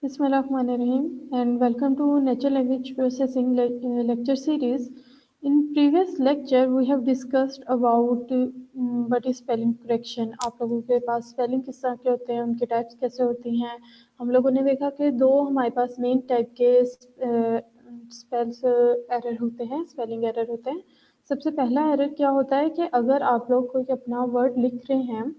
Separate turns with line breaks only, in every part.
Bismillahirrahmanirrahim and welcome to Natural Language Processing lecture series. In previous lecture we have discussed about what is spelling correction. आप लोगों के पास spelling किस तरह के होते हैं, उनके टाइप्स कैसे होती हैं. हम लोगों ने देखा कि दो हमारे पास मेन टाइप के स्पेल्स एरर होते हैं, स्पेलिंग एरर होते हैं. सबसे पहला एरर क्या होता है कि अगर आप लोग कोई अपना वर्ड लिख रहे हैं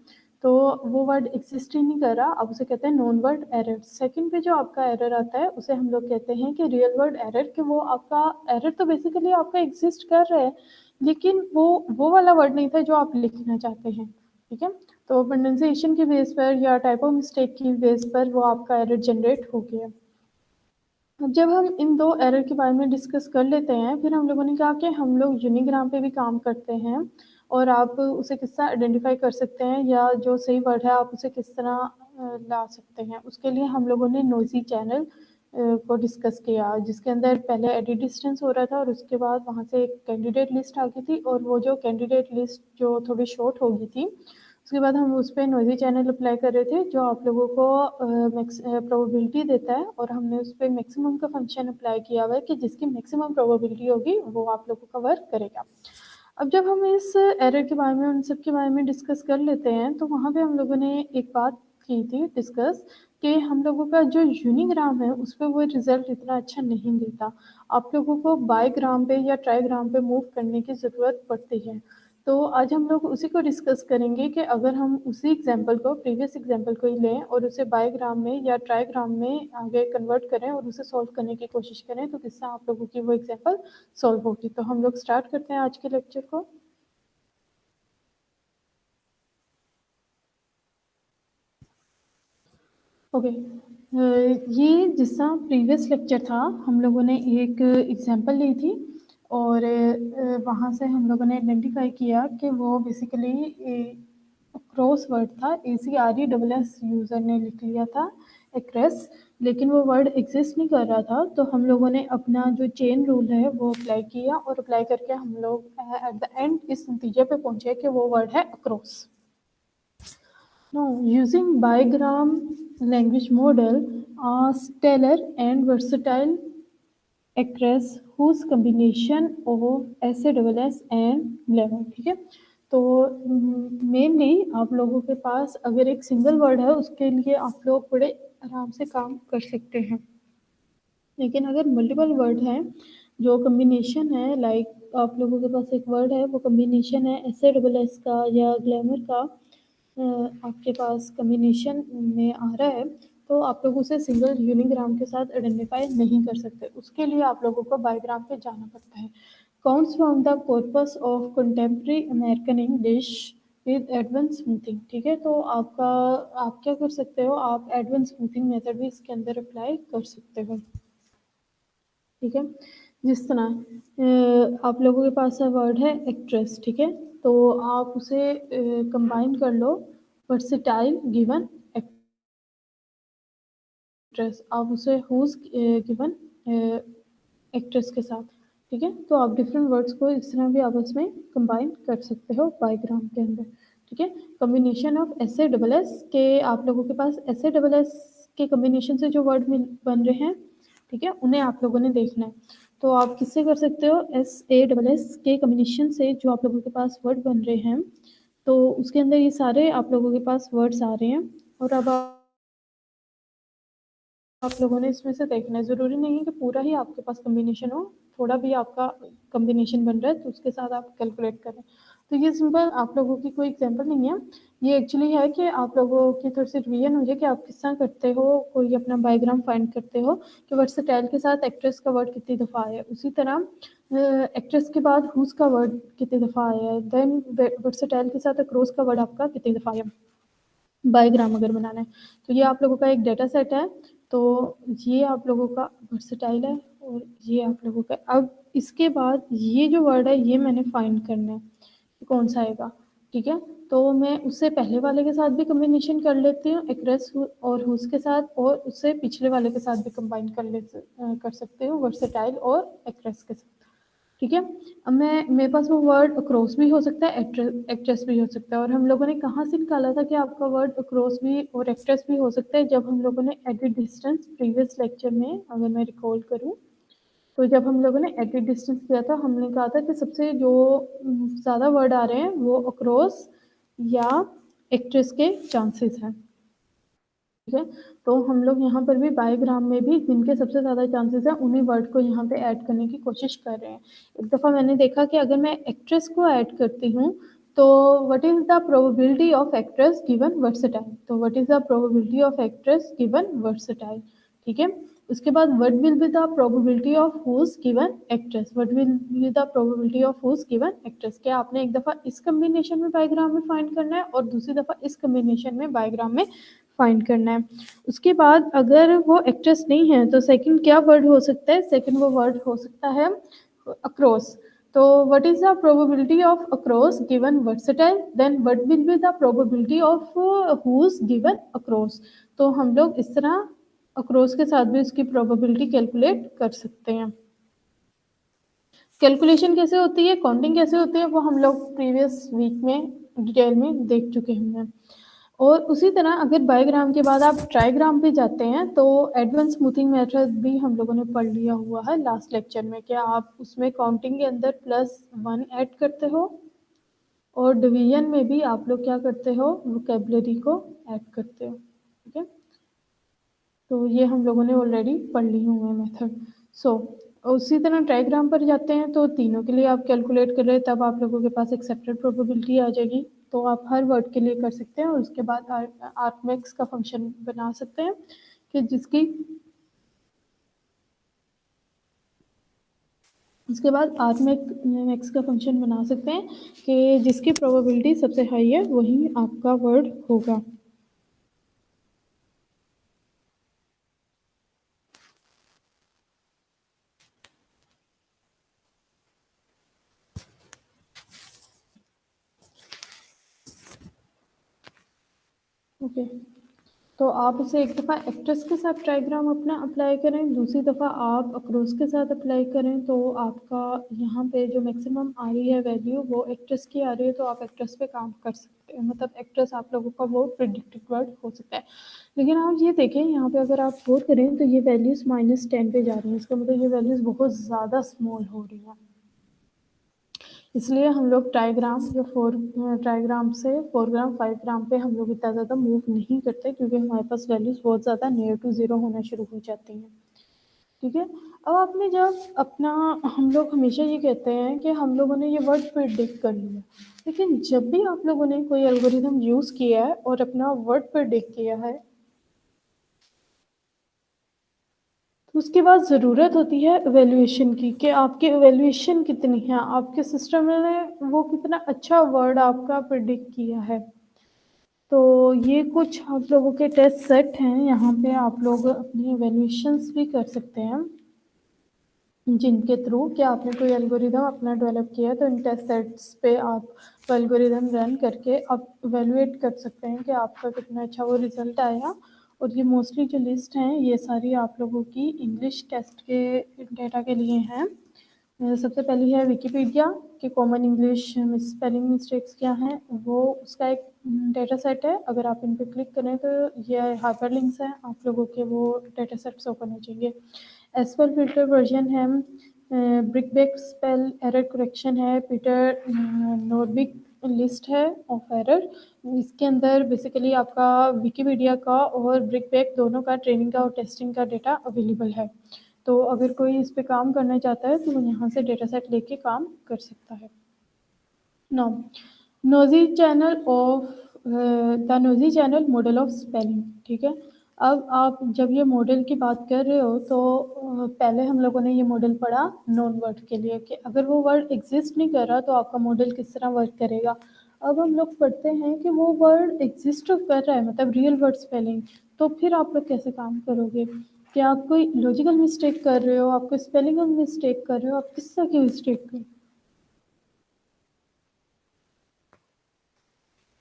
तो वो वर्ड एग्जिस्ट ही नहीं कर रहा, आप उसे कहते हैं नॉन वर्ड एरर. सेकंड पे जो आपका एरर आता है उसे हम लोग कहते हैं कि रियल वर्ड एरर, कि वो आपका एरर तो बेसिकली आपका एग्जिस्ट कर रहा है लेकिन वो वाला वर्ड नहीं था जो आप लिखना चाहते हैं. ठीक है, तो प्रोनाउंसिएशन की बेस पर या टाइप ऑफ मिस्टेक की बेस पर वो आपका एरर जनरेट हो गया. अब जब हम इन दो एरर के बारे में डिस्कस कर लेते हैं, फिर हम लोगों ने कहा कि हम लोग यूनिग्राम पे भी काम करते हैं और आप उसे किस तरह आइडेंटिफाई कर सकते हैं या जो सही वर्ड है आप उसे किस तरह ला सकते हैं. उसके लिए हम लोगों ने नोइजी चैनल को डिस्कस किया, जिसके अंदर पहले एडिट डिस्टेंस हो रहा था और उसके बाद वहाँ से एक कैंडिडेट लिस्ट आ गई थी और वो जो कैंडिडेट लिस्ट जो थोड़ी शॉर्ट हो गई थी उसके बाद हम उस पर नोइजी चैनल अप्लाई कर रहे थे जो आप लोगों को प्रोबेबिलिटी देता है, और हमने उस पर मैक्सिमम का फंक्शन अप्लाई किया हुआ है कि जिसकी मैक्सिमम प्रोबेबिलिटी होगी वो आप लोगों को कवर करेगा. अब जब हम इस एरर के बारे में उन सब के बारे में डिस्कस कर लेते हैं तो वहाँ पे हम लोगों ने एक बात की थी डिस्कस कि हम लोगों का जो यूनिग्राम है उस पर वो रिजल्ट इतना अच्छा नहीं देता. आप लोगों को बाईग्राम पे या ट्राईग्राम पे मूव करने की ज़रूरत पड़ती है. तो आज हम लोग उसी को डिस्कस करेंगे कि अगर हम उसी एग्जाम्पल को, प्रीवियस एग्जाम्पल को ही लें और उसे बाईग्राम में या ट्राईग्राम में आगे कन्वर्ट करें और उसे सॉल्व करने की कोशिश करें तो किससे आप लोगों की वो एग्जाम्पल सॉल्व होगी. तो हम लोग स्टार्ट करते हैं आज के लेक्चर को. ओके, ये जिसका प्रीवियस लेक्चर था हम लोगों ने एक एग्जाम्पल ली थी और वहाँ से हम लोगों ने आइडेंटिफाई किया कि वो बेसिकली क्रॉस वर्ड था. ACRESS यूज़र ने लिख लिया था एक्रेस, लेकिन वो वर्ड एग्जिस्ट नहीं कर रहा था. तो हम लोगों ने अपना जो चेन रूल है वो अप्लाई किया और अप्लाई करके हम लोग एट द एंड इस नतीजे पे पहुंचे कि वो वर्ड है across. Now, using bigram language model, a stellar and versatile actress whose combination of SASS and glamour. ठीक है, तो मेनली आप लोगों के पास अगर एक सिंगल वर्ड है उसके लिए आप लोग बड़े आराम से काम कर सकते हैं, लेकिन अगर मल्टीपल वर्ड हैं जो कम्बिनेशन है, लाइक आप लोगों के पास एक वर्ड है वो कम्बिनेशन है SASS का या ग्लैमर का, आपके पास कम्बिनेशन में आ रहा है तो आप लोग उसे सिंगल यूनिग्राम के साथ आइडेंटिफाई नहीं कर सकते. उसके लिए आप लोगों को बाईग्राम पे जाना पड़ता है. Counts from the corpus of contemporary American English with advance smoothing. ठीक है, तो आप क्या कर सकते हो, आप एडवांस स्मूथिंग मेथड भी इसके अंदर अप्लाई कर सकते हो. ठीक है, जिस तरह आप लोगों के पास वर्ड है एक्ट्रेस. ठीक है, तो आप उसे कंबाइन कर लो वर्सेटाइल गिवन एक्ट्रेस, आप उसे हुज गिवन एक्ट्रेस के साथ. ठीक है, तो आप डिफरेंट वर्ड्स को इस तरह भी आपस में कंबाइन कर सकते हो बाईग्राम के अंदर. ठीक है, कम्बिनेशन ऑफ SASS के आप लोगों के पास SASS के कम्बिनेशन से जो वर्ड बन रहे हैं, ठीक है, उन्हें आप लोगों ने देखना है. तो आप किससे कर सकते हो, SASS के कम्बिनेशन से जो आप लोगों के पास वर्ड बन रहे हैं तो उसके अंदर ये सारे आप लोगों के पास वर्ड्स आ रहे हैं और अब आप लोगों ने इसमें से देखना है. ज़रूरी नहीं है कि पूरा ही आपके पास कम्बिनेशन हो, थोड़ा भी आपका कम्बिनेशन बन रहा है तो उसके साथ आप कैलकुलेट करें. तो ये सिंपल आप लोगों की कोई एग्जांपल नहीं है, ये एक्चुअली है कि आप लोगों की थोड़ी सी रिवीजन हो जाए कि आप किस तरह करते हो, कोई अपना बायोग्राम फाइंड करते हो कि वर्सेटाइल के साथ एक्ट्रेस का वर्ड कितनी दफ़ा आया है, उसी तरह एक्ट्रेस के बाद हुज का वर्ड कितनी दफ़ा आया है, देन वर्सेटाइल के साथ अक्रॉस का वर्ड आपका कितनी दफ़ा आया बायोग्राम अगर बनाना है. तो ये आप लोगों का एक डेटा सेट है, तो ये आप लोगों का वर्सेटाइल है और ये आप लोगों का. अब इसके बाद ये जो वर्ड है ये मैंने फाइंड करना है कि कौन सा आएगा. ठीक है, तो मैं उससे पहले वाले के साथ भी कम्बिनेशन कर लेती हूँ एक्रेस और हुज के साथ, और उससे पिछले वाले के साथ भी कंबाइन कर सकते हो वर्सेटाइल और एक्रेस के साथ. ठीक है। अब मेरे पास वो वर्ड अक्रॉस भी हो सकता है, एक्ट्रेस भी हो सकता है, और हम लोगों ने कहाँ से निकाला था कि आपका वर्ड अक्रॉस भी और एक्ट्रेस भी हो सकता है, जब हम लोगों ने एट डिस्टेंस प्रीवियस लेक्चर में, अगर मैं रिकॉल करूँ तो जब हम लोगों ने एट डिस्टेंस किया था, हमने कहा था कि सबसे जो ज़्यादा वर्ड आ रहे हैं वो अक्रॉस या एक्ट्रेस के चांसेस हैं। ठीक है, तो हम लोग यहाँ पर भी बायोग्राम में भी जिनके सबसे ज़्यादा चांसेस हैं उन्हीं वर्ड को यहाँ पे ऐड करने की कोशिश कर रहे हैं। एक दफ़ा मैंने देखा कि अगर मैं एक्ट्रेस को ऐड करती हूँ तो what is the probability of actress given versatile, तो what is the probability of actress given versatile. ठीक है, उसके बाद what will be the probability of whose given actress, what will be the probability of whose given actress. क्या आपने एक दफ़ा इस कम्बिनेशन में बायोग्राम में फाइंड करना है और दूसरी दफ़ा इस कम्बिनेशन में बायोग्राम में फाइंड करना है। उसके बाद अगर वो एक्ट्रेस नहीं है तो सेकंड क्या वर्ड हो सकता है, सेकंड वो वर्ड हो सकता है अक्रॉस। तो what is the probability of across given versatile, then what will be the probability of whose given across. तो हम लोग इस तरह अक्रॉस के साथ भी उसकी प्रोबेबिलिटी कैलकुलेट कर सकते हैं। कैलकुलेशन कैसे होती है, काउंटिंग कैसे होती है, वो हम लोग प्रीवियस वीक में डिटेल में देख चुके हैं। और उसी तरह अगर बायोग्राम के बाद आप ट्राईग्राम पे जाते हैं तो एडवांस स्मूथिंग मेथड भी हम लोगों ने पढ़ लिया हुआ है लास्ट लेक्चर में। क्या आप उसमें काउंटिंग के अंदर +1 ऐड करते हो और डिवीजन में भी आप लोग क्या करते हो, वोकैबुलरी को ऐड करते हो। ठीक है, तो ये हम लोगों ने ऑलरेडी पढ़ ली हुए मेथड। सो उसी तरह ट्राईग्राम पर जाते हैं तो तीनों के लिए आप कैलकुलेट कर रहे हैं, तब आप लोगों के पास एक्सेप्टेड प्रोबेबिलिटी आ जाएगी। तो आप हर वर्ड के लिए कर सकते हैं और उसके बाद आर्कमैक्स का फंक्शन बना सकते हैं कि जिसकी उसके बाद आर्कमैक्स का फंक्शन बना सकते हैं कि जिसकी प्रोबेबिलिटी सबसे हाई है वही आपका वर्ड होगा। ओके, तो आप उसे एक दफ़ा एक्ट्रेस के साथ ट्राईग्राम अपना अप्लाई करें, दूसरी दफ़ा आप अक्रॉस के साथ अप्लाई करें, तो आपका यहाँ पे जो मैक्सिमम आ रही है वैल्यू वो एक्ट्रेस की आ रही है, तो आप एक्ट्रेस पे काम कर सकते हैं। मतलब एक्ट्रेस आप लोगों का वो प्रिडिक्टेड वर्ड हो सकता है। लेकिन आप ये देखें यहाँ पे अगर आप गौर करें तो ये वैल्यूज़ -10 पे जा रही हैं, इसका मतलब ये वैल्यूज़ बहुत ज़्यादा स्मॉल हो रही हैं। इसलिए हम लोग ट्राईग्राम या ट्राईग्राम से 4 ग्राम 5 ग्राम पे हम लोग इतना ज़्यादा मूव नहीं करते, क्योंकि हमारे पास वैल्यूज़ बहुत ज़्यादा नियर टू ज़ीरो होना शुरू हो जाती हैं। ठीक है, अब आपने जब अपना, हम लोग हमेशा ये कहते हैं कि हम लोगों ने ये वर्ड प्रिडिक्ट कर लिया, लेकिन जब भी आप लोगों ने कोई एल्गोरिथम यूज़ किया है और अपना वर्ड प्रिडिक्ट किया है तो उसके बाद ज़रूरत होती है इवैल्यूएशन की, कि आपकी इवैल्यूएशन कितनी है, आपके सिस्टम ने वो कितना अच्छा वर्ड आपका प्रिडिक्ट किया है। तो ये कुछ आप लोगों के टेस्ट सेट हैं, यहाँ पे आप लोग अपनी इवैल्यूएशंस भी कर सकते हैं, जिनके थ्रू कि आपने कोई एल्गोरिदम अपना डेवलप किया है तो इन टेस्ट सेट्स पे आप एल्गोरिदम रन करके आप इवैल्यूएट कर सकते हैं कि आपका कितना अच्छा वो रिज़ल्ट आया। और ये मोस्टली जो लिस्ट हैं ये सारी आप लोगों की इंग्लिश टेस्ट के डेटा के लिए हैं। सबसे पहली है विकिपीडिया कि कॉमन इंग्लिश स्पेलिंग मिस्टेक्स क्या हैं, वो उसका एक डेटा सेट है। अगर आप इन पे क्लिक करें तो ये हाइपरलिंक्स हैं, आप लोगों के वो डेटा सेट्स ओपन हो जाएंगे। एसक्यूएल फिल्टर वर्जन है, ब्रिकबेक स्पेल एरर करेक्शन है, पीटर नोरविक लिस्ट है ऑफ एरर। इसके अंदर बेसिकली आपका विकिपीडिया का और ब्रिकबेक दोनों का ट्रेनिंग का और टेस्टिंग का डेटा अवेलेबल है। तो अगर कोई इस पे काम करना चाहता है तो वो यहाँ से डेटा सेट लेके काम कर सकता है। No noisy channel of the noisy channel model of spelling. ठीक है, अब आप जब ये मॉडल की बात कर रहे हो तो पहले हम लोगों ने ये मॉडल पढ़ा नॉन वर्ड के लिए कि अगर वो वर्ड एग्जिस्ट नहीं कर रहा तो आपका मॉडल किस तरह वर्क करेगा। अब हम लोग पढ़ते हैं कि वो वर्ड एग्जिस्ट कर रहा है, मतलब रियल वर्ड स्पेलिंग, तो फिर आप लोग कैसे काम करोगे। क्या आप कोई लॉजिकल मिस्टेक कर रहे हो, आप कोई स्पेलिंग में मिस्टेक कर रहे हो, आप किस तरह की मिस्टेक कर,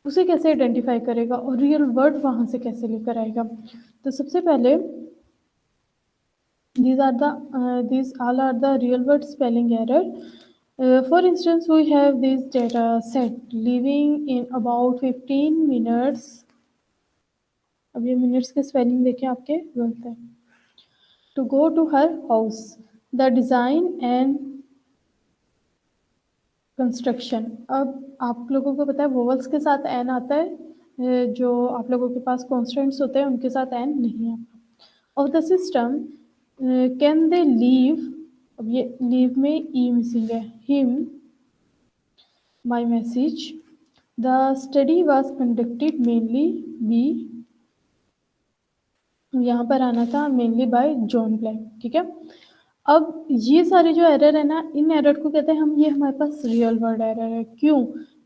उसे कैसे आइडेंटिफाई करेगा और रियल वर्ड वहाँ से कैसे लेकर आएगा। तो सबसे पहले these all are the real word spelling error For instance, we have this data set living in about 15 minutes. अब ये मिनट्स के स्पेलिंग देखें आपके गलत है. To go to her house. The design and construction. अब आप लोगों को पता है वोवल्स के साथ एन आता है, जो आप लोगों के पास कॉन्स्टेंट्स होते हैं उनके साथ एन नहीं आता. Of the system can they leave. अब ये लीव में ई मिसिंग है. Him my message. The study was conducted mainly be. यहाँ पर आना था मेनली बाय जॉन ब्लैक. ठीक है. अब ये सारे जो एरर है ना, इन एरर को कहते हैं हम, ये हमारे पास रियल वर्ड एरर है. क्यों?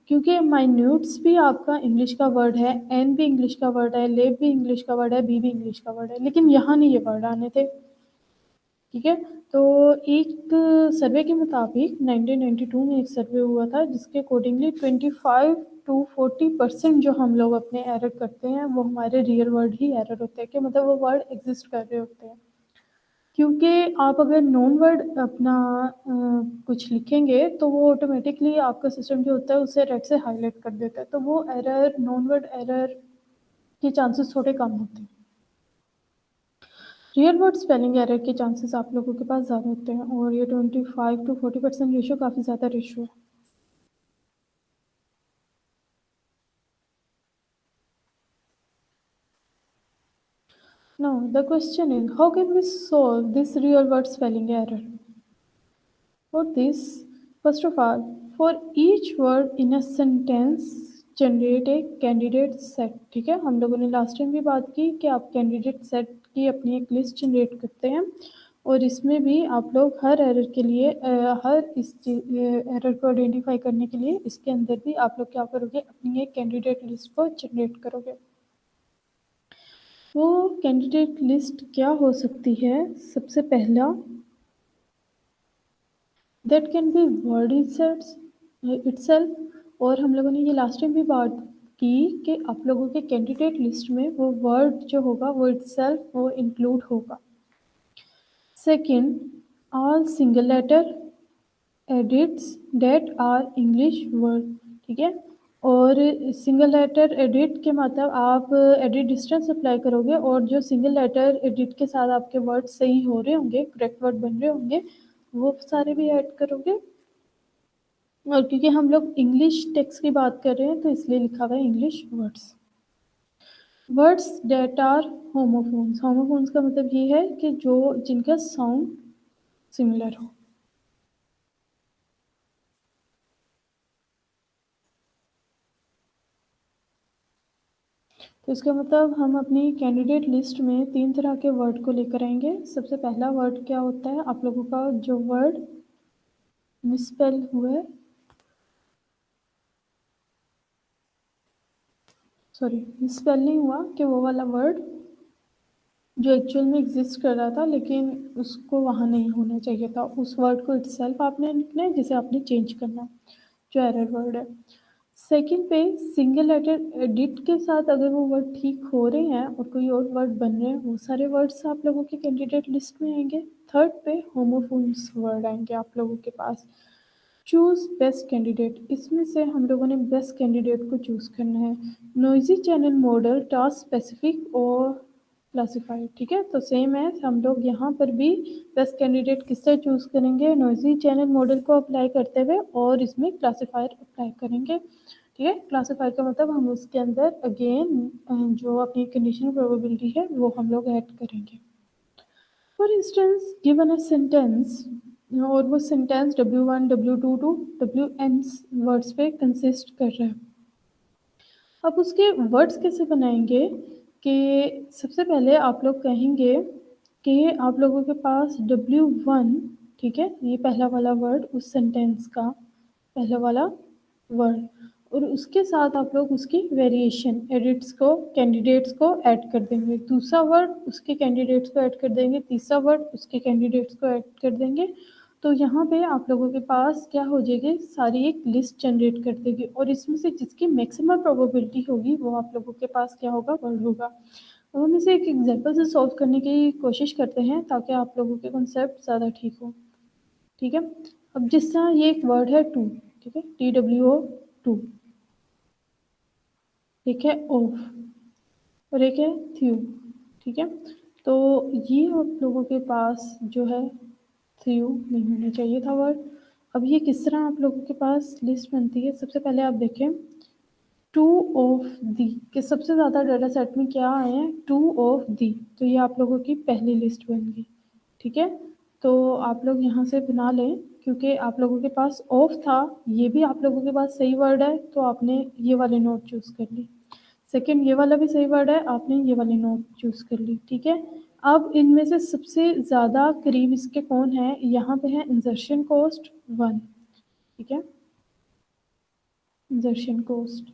क्योंकि माइन्यूट्स भी आपका इंग्लिश का वर्ड है, एन भी इंग्लिश का वर्ड है, लेब भी इंग्लिश का वर्ड है, बी भी इंग्लिश का वर्ड है, लेकिन यहाँ नहीं ये वर्ड आने थे. ठीक है. तो एक सर्वे के मुताबिक 1992 में एक सर्वे हुआ था जिसके अकॉर्डिंगली 25 to 40% जो हम लोग अपने एरर करते हैं वो हमारे रियल वर्ड ही एरर होते हैं, कि मतलब वो वर्ड एग्जिस्ट कर रहे होते हैं. क्योंकि आप अगर नॉन वर्ड अपना कुछ लिखेंगे तो वो ऑटोमेटिकली आपका सिस्टम जो होता है उसे रेड से हाईलाइट कर देता है, तो वो एरर, नॉन वर्ड एरर के चांसेस थोड़े कम होते हैं. रियल वर्ड स्पेलिंग एरर के चांसेस आप लोगों के पास ज़्यादा होते हैं, और ये 25 to 40% रेशियो काफ़ी ज़्यादा रेशियो है. Now the question is, how can we solve this real word spelling error? For this, first of all, for each word in a sentence generate a candidate set. ठीक है. हम लोगों ने last time भी बात की कि आप कैंडिडेट सेट की अपनी एक लिस्ट जनरेट करते हैं, और इसमें भी आप लोग हर एरर के लिए हर इस एरर को आइडेंटिफाई करने के लिए इसके अंदर भी आप लोग क्या करोगे, अपनी एक कैंडिडेट लिस्ट को जनरेट करोगे. वो कैंडिडेट लिस्ट क्या हो सकती है? सबसे पहला, that can be word itself. और हम लोगों ने ये लास्ट टाइम भी बात की कि आप लोगों के कैंडिडेट लिस्ट में वो वर्ड जो होगा वो itself वो इंक्लूड होगा. Second, all single letter edits that are English word. ठीक है. और सिंगल लेटर एडिट के मतलब आप एडिट डिस्टेंस अप्लाई करोगे, और जो सिंगल लेटर एडिट के साथ आपके वर्ड सही हो रहे होंगे, करेक्ट वर्ड बन रहे होंगे, वो सारे भी ऐड करोगे. और क्योंकि हम लोग इंग्लिश टेक्स्ट की बात कर रहे हैं तो इसलिए लिखा हुआ है English words. Words that are homophones. Homophones का मतलब ये है कि जो जिनका साउंड सिमिलर हो. तो इसका मतलब हम अपनी कैंडिडेट लिस्ट में 3 तरह के वर्ड को लेकर आएंगे. सबसे पहला वर्ड क्या होता है, आप लोगों का जो वर्ड मिसस्पेल हुआ है, सॉरी मिसस्पेल नहीं हुआ, कि वो वाला वर्ड जो एक्चुअल में एग्जिस्ट कर रहा था लेकिन उसको वहाँ नहीं होना चाहिए था, उस वर्ड को इटसेल्फ आपने लिखना है जिसे आपने चेंज करना, जो एरर वर्ड है. सेकंड पे, सिंगल लेटर एडिट के साथ अगर वो वर्ड ठीक हो रहे हैं और कोई और वर्ड बन रहे हैं, वो सारे वर्ड्स आप लोगों के कैंडिडेट लिस्ट में आएंगे. थर्ड पे, होमोफोन्स वर्ड आएंगे आप लोगों के पास. Choose best candidate. इसमें से हम लोगों ने बेस्ट कैंडिडेट को चूज़ करना है. Noisy channel model, task specific और क्लासिफाइड. ठीक है. तो सेम है, हम लोग यहाँ पर भी बेस्ट कैंडिडेट किससे चूज़ करेंगे, नॉइजी चैनल मॉडल को अप्लाई करते हुए, और इसमें क्लासिफायर अप्लाई करेंगे. ठीक है. क्लासिफायर का मतलब हम उसके अंदर अगेन जो अपनी कंडीशनल प्रोबेबिलिटी है वो हम लोग ऐड करेंगे. For instance, given a sentence, और वो sentence W1, W2 to WN words पे कंसिस्ट कर रहा है. अब उसके वर्ड्स कैसे बनाएंगे, कि सबसे पहले आप लोग कहेंगे कि आप लोगों के पास W1, ठीक है, ये पहला वाला वर्ड उस सेंटेंस का पहला वाला वर्ड, और उसके साथ आप लोग उसकी वेरिएशन एडिट्स को, कैंडिडेट्स को ऐड कर देंगे. दूसरा वर्ड उसके कैंडिडेट्स को ऐड कर देंगे. तीसरा वर्ड उसके कैंडिडेट्स को ऐड कर देंगे. तो यहाँ पे आप लोगों के पास क्या हो जाएगी, सारी एक लिस्ट जनरेट कर देगी, और इसमें से जिसकी मैक्सिमम प्रोबेबिलिटी होगी वो आप लोगों के पास क्या होगा, वर्ड होगा. अब हम इसे एक एग्जांपल से सॉल्व करने की कोशिश करते हैं ताकि आप लोगों के कॉन्सेप्ट ज़्यादा ठीक हो. ठीक है. अब जिस तरह ये एक वर्ड है टू, ठीक है, TWO, टू, एक है ऑफ और एक है थ्यू, ठीक है। तो ये आप लोगों के पास जो है थ्यू नहीं होना चाहिए था वर्ड। अब ये किस तरह आप लोगों के पास लिस्ट बनती है? सबसे पहले आप देखें टू ऑफ दी के सबसे ज़्यादा डाटा सेट में क्या आए हैं, टू ऑफ दी, तो ये आप लोगों की पहली लिस्ट बन गई, ठीक है। तो आप लोग यहाँ से बना लें, क्योंकि आप लोगों के पास ऑफ था, ये भी आप लोगों के पास सही वर्ड है, तो आपने ये वाली नोट चूज़ कर ली। सेकंड ये वाला भी सही वर्ड है, आपने ये वाली नोट चूज़ कर ली, ठीक है। अब इनमें से सबसे ज़्यादा करीब इसके कौन है? यहाँ पे है इंसर्शन कॉस्ट 1, ठीक है, इंसर्शन कॉस्ट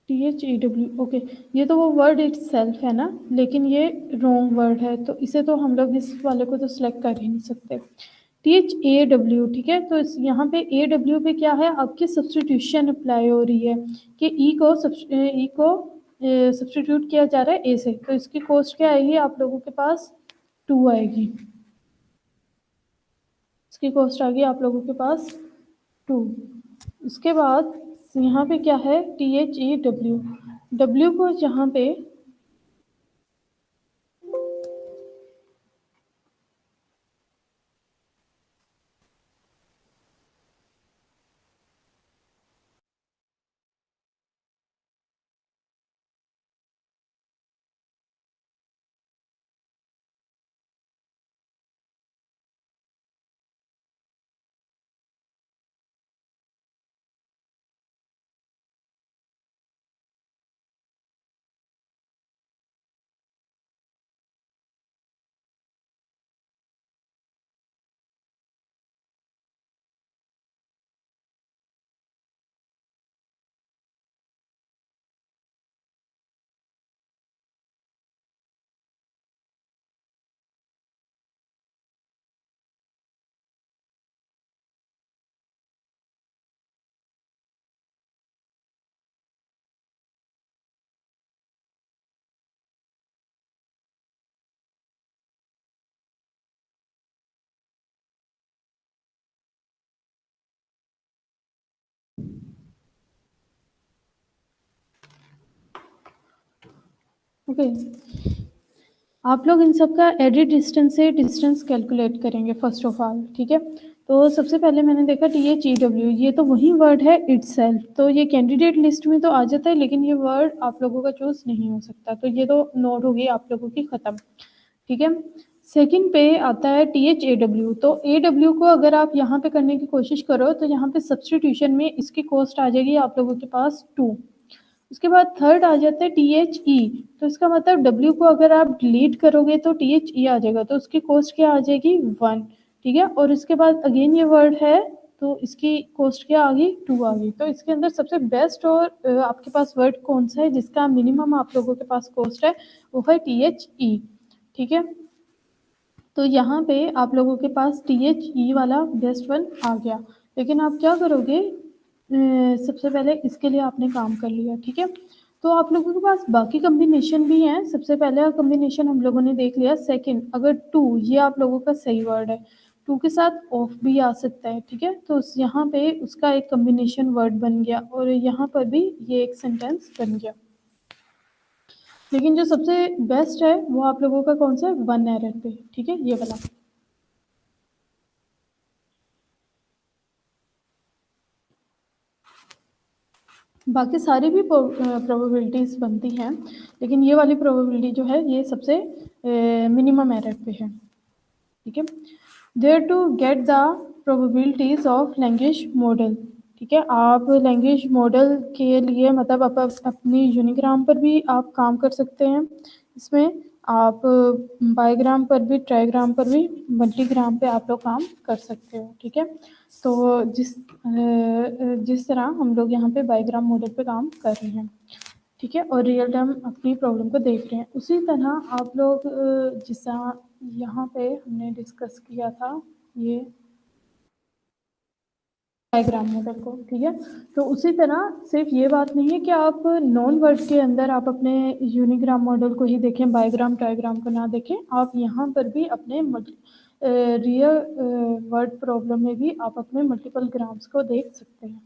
THEW, ओके। ये तो वो वर्ड इट सेल्फ है ना, लेकिन ये रॉन्ग वर्ड है, तो इसे तो हम लोग इस वाले को तो सिलेक्ट कर ही नहीं सकते। THAW, ठीक है, तो यहाँ पे AW पे क्या है, आपकी सब्सटीट्यूशन अप्लाई हो रही है कि ई को सब्सटीट्यूट किया जा रहा है ए से, तो इसकी कॉस्ट क्या आएगी आप लोगों के पास? 2 आएगी। इसकी कॉस्ट आ गई आप लोगों के पास 2। उसके बाद यहाँ पे क्या है, THEW, W को जहाँ पे ओके, आप लोग इन सब का एडिट डिस्टेंस से डिस्टेंस कैलकुलेट करेंगे फर्स्ट ऑफ ऑल, ठीक है। तो सबसे पहले मैंने देखा THEW, ये तो वही वर्ड है इटसेल्फ, तो ये कैंडिडेट लिस्ट में तो आ जाता है, लेकिन ये वर्ड आप लोगों का चूज नहीं हो सकता, तो ये तो नोट होगी आप लोगों की खत्म, ठीक है। सेकंड पे आता है THAW, तो AW को अगर आप यहाँ पे करने की कोशिश करो तो यहाँ पे सब्सटीट्यूशन में इसकी कॉस्ट आ जाएगी आप लोगों के पास 2। उसके बाद थर्ड आ जाता है THE, तो इसका मतलब W को अगर आप डिलीट करोगे तो THE आ जाएगा, तो उसकी कॉस्ट क्या आ जाएगी 1, ठीक है। और इसके बाद अगेन ये वर्ड है, तो इसकी कॉस्ट क्या आ गई 2 आ गई। तो इसके अंदर सबसे बेस्ट और आपके पास वर्ड कौन सा है जिसका मिनिमम आप लोगों के पास कॉस्ट है, वो है THE, ठीक है। तो यहाँ पे आप लोगों के पास THE वाला बेस्ट वन आ गया, लेकिन आप क्या करोगे, सबसे पहले इसके लिए आपने काम कर लिया, ठीक है। तो आप लोगों के पास बाकी कम्बिनेशन भी हैं। सबसे पहले कम्बिनेशन हम लोगों ने देख लिया। सेकंड, अगर टू, ये आप लोगों का सही वर्ड है, टू के साथ ऑफ भी आ सकता है, ठीक है। तो यहाँ पे उसका एक कम्बिनेशन वर्ड बन गया और यहाँ पर भी ये एक सेंटेंस बन गया। लेकिन जो सबसे बेस्ट है वो आप लोगों का कौन सा है, वन एरर पे, ठीक है, ये वाला। बाकी सारी भी प्रोबेबिलिटीज बनती हैं, लेकिन ये वाली प्रोबेबिलिटी जो है ये सबसे मिनिमम एरर पे है, ठीक है। There to get the probabilities of language model, ठीक है। आप लैंग्वेज मॉडल के लिए मतलब अपनी यूनिग्राम पर भी आप काम कर सकते हैं, इसमें आप बाईग्राम पर भी, ट्राईग्राम पर भी, मल्टीग्राम पे आप लोग काम कर सकते हो, ठीक है। तो जिस तरह हम लोग यहाँ पे बाईग्राम मॉडल पे काम कर रहे हैं, ठीक है, और रियल टाइम अपनी प्रॉब्लम को देख रहे हैं, उसी तरह आप लोग जिस तरह यहाँ पे हमने डिस्कस किया था ये डायग्राम मॉडल को, ठीक है। तो उसी तरह सिर्फ ये बात नहीं है कि आप नॉन वर्ड के अंदर आप अपने यूनिग्राम मॉडल को ही देखें, बायोग्राम ट्राइग्राम को ना देखें, आप यहाँ पर भी अपने रियल वर्ड प्रॉब्लम में भी आप अपने मल्टीपल ग्राम्स को देख सकते हैं।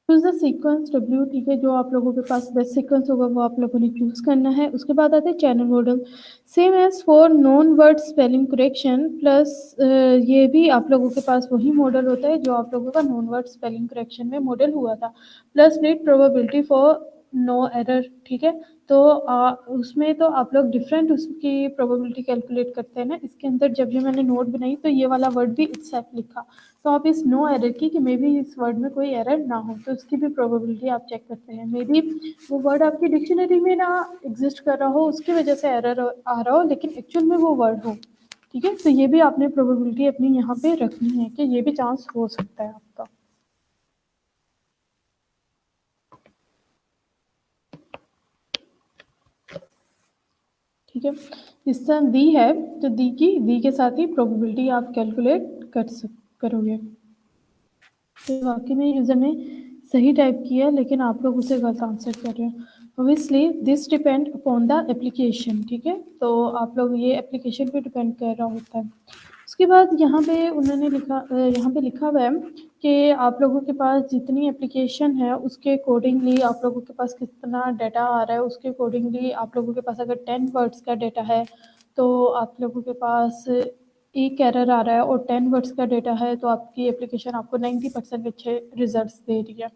चूज द सीक्वेंस W, ठीक है, जो आप लोगों के पास बेस्ट सीक्वेंस होगा वो आप लोगों ने चूज करना है। उसके बाद आते हैं channel model, same as for non word spelling correction plus ये भी आप लोगों के पास वही मॉडल होता है जो आप लोगों का नॉन वर्ड स्पेलिंग करेक्शन में मॉडल हुआ था, plus need probability for no error, ठीक है। तो उसमें तो आप लोग डिफरेंट उसकी प्रोबेबिलिटी कैलकुलेट करते हैं ना। इसके अंदर जब ये मैंने नोट बनाई तो ये वाला वर्ड भी इट्सेल्फ लिखा, तो आप इस नो एरर की कि मे बी इस वर्ड में कोई एरर ना हो, तो उसकी भी प्रोबेबिलिटी आप चेक करते हैं। मे बी वो वर्ड आपकी डिक्शनरी में ना एग्जिस्ट कर रहा हो, उसकी वजह से एरर आ रहा हो, लेकिन एक्चुअल में वो वर्ड हो, ठीक है। तो ये भी आपने प्रोबेबिलिटी अपनी यहाँ पे रखनी है कि ये भी चांस हो सकता है आपका। ठीक है, इस तरह दी है तो दी के साथ ही प्रोबेबिलिटी आप कैलकुलेट करोगे। तो वाकई में यूज़र ने सही टाइप किया, लेकिन आप लोग उसे गलत आंसर कर रहे हो। Obviously this depend upon the application, ठीक है, तो आप लोग ये एप्लीकेशन पे डिपेंड कर रहा होता है। उसके बाद यहाँ पे उन्होंने लिखा हुआ है कि आप लोगों के पास जितनी एप्लीकेशन है उसके अकॉर्डिंगली आप लोगों के पास कितना डाटा आ रहा है, उसके अकॉर्डिंगली आप लोगों के पास अगर 10 वर्ड्स का डाटा है तो आप लोगों के पास एक एरर आ रहा है, और 10 वर्ड्स का डाटा है तो आपकी एप्लीकेशन आपको 90% अच्छे रिजल्ट्स दे रही है।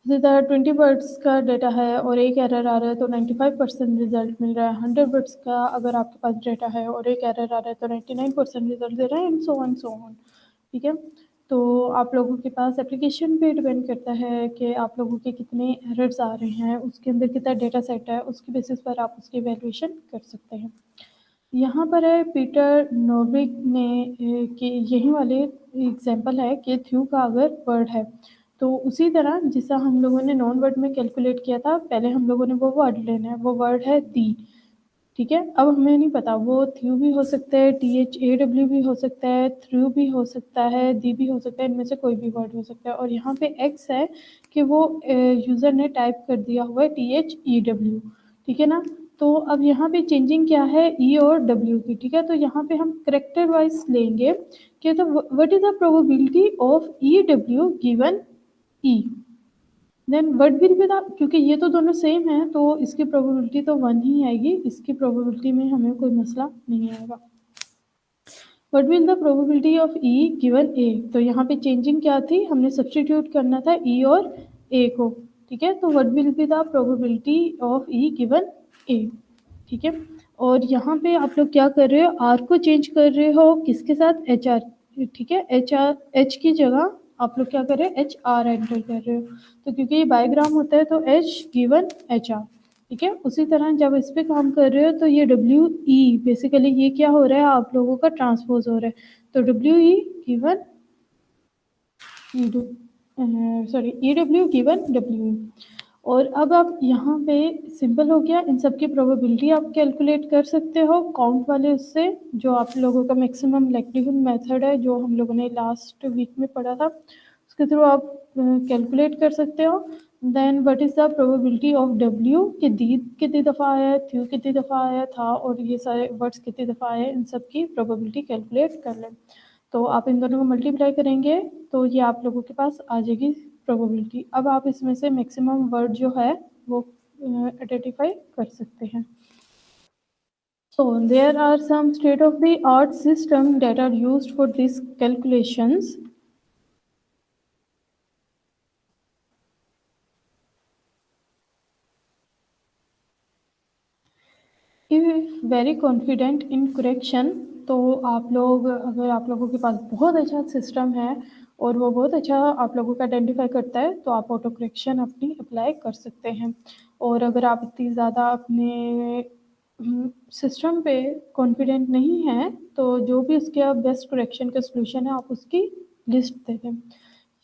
इसी तरह 20 वर्ड्स का डाटा है और एक एरर आ रहा है तो 95% रिजल्ट मिल रहा है। 100 वर्ड्स का अगर आपके पास डाटा है और एक एरर आ रहा है तो 99% रिजल्ट दे रहा है, एंड सो ऑन, ठीक है। तो आप लोगों के पास एप्लीकेशन पे डिपेंड करता है कि आप लोगों के कितने एरर्स आ रहे हैं, उसके अंदर कितना डाटा सेट है, उसकी बेसिस पर आप उसकी वैल्यूएशन कर सकते हैं। यहाँ पर है पीटर नोविक ने कि यही वाले एग्जांपल है कि थ्रू का अगर वर्ड है तो उसी तरह जैसा हम लोगों ने नॉन वर्ड में कैलकुलेट किया था, पहले हम लोगों ने वो वर्ड लेना है, वो वर्ड है दी, ठीक है। अब हमें नहीं पता वो थ्रू भी हो सकता है, THAW भी हो सकता है, थ्रू भी हो सकता है, दी भी हो सकता है, इनमें से कोई भी वर्ड हो सकता है। और यहाँ पे एक्स है कि वो यूज़र ने टाइप कर दिया हुआ है THEW, ठीक है ना। तो अब यहाँ पे चेंजिंग क्या है, ई और डब्ल्यू की, ठीक है। तो यहाँ पे हम करेक्टर वाइज लेंगे कि तो what is the probability of EW given E, then what will be the, क्योंकि ये तो दोनों सेम है तो इसकी प्रोबेबिलिटी तो 1 ही आएगी, इसकी प्रोबेबिलिटी में हमें कोई मसला नहीं आएगा। What will the probability of E given A, तो यहाँ पे चेंजिंग क्या थी, हमने सब्सटीट्यूट करना था ई और ए को, ठीक है। तो what will be the probability of E given A, ठीक है। और यहाँ पे आप लोग क्या कर रहे हो, आर को चेंज कर रहे हो किसके साथ, एच आर, ठीक है। एच की जगह आप लोग क्या कर रहे हो, HR एंटर कर रहे हो, तो क्योंकि ये बायोग्राम होता है तो H गिवन HR, ठीक है। उसी तरह जब इस पे काम कर रहे हो तो ये WE बेसिकली ये क्या हो रहा है, आप लोगों का ट्रांसपोज हो रहा है, तो WE given EW given WE। और अब आप यहाँ पे सिंपल हो गया, इन सब की प्रोबेबिलिटी आप कैलकुलेट कर सकते हो काउंट वाले उससे, जो आप लोगों का मैक्सिमम लाइक्लीहुड मेथड है जो हम लोगों ने लास्ट वीक में पढ़ा था, उसके थ्रू आप कैलकुलेट कर सकते हो। Then what is the probability of W कि दी कितनी दफ़ा आया है, थ्रू कितनी दफ़ा आया था, और ये सारे वर्ड्स कितनी दफ़ा आए, इन सब की प्रोबेबिलिटी कैलकुलेट कर लें। तो आप इन दोनों को मल्टीप्लाई करेंगे तो ये आप लोगों के पास आ जाएगी प्रोबेबिलिटी। अब आप इसमें से मैक्सिमम वर्ड जो है वो आइडेंटिफाई कर सकते हैं। So there are some state of the art system that are used for these calculations. If very confident in correction, तो आप लोग अगर आप लोगों के पास बहुत अच्छा सिस्टम है और वो बहुत अच्छा आप लोगों को आइडेंटिफाई करता है तो आप ऑटो करेक्शन अपनी अप्लाई कर सकते हैं। और अगर आप इतनी ज़्यादा अपने सिस्टम पे कॉन्फिडेंट नहीं हैं तो जो भी उसके बेस्ट करेक्शन का सॉल्यूशन है आप उसकी लिस्ट दे दें,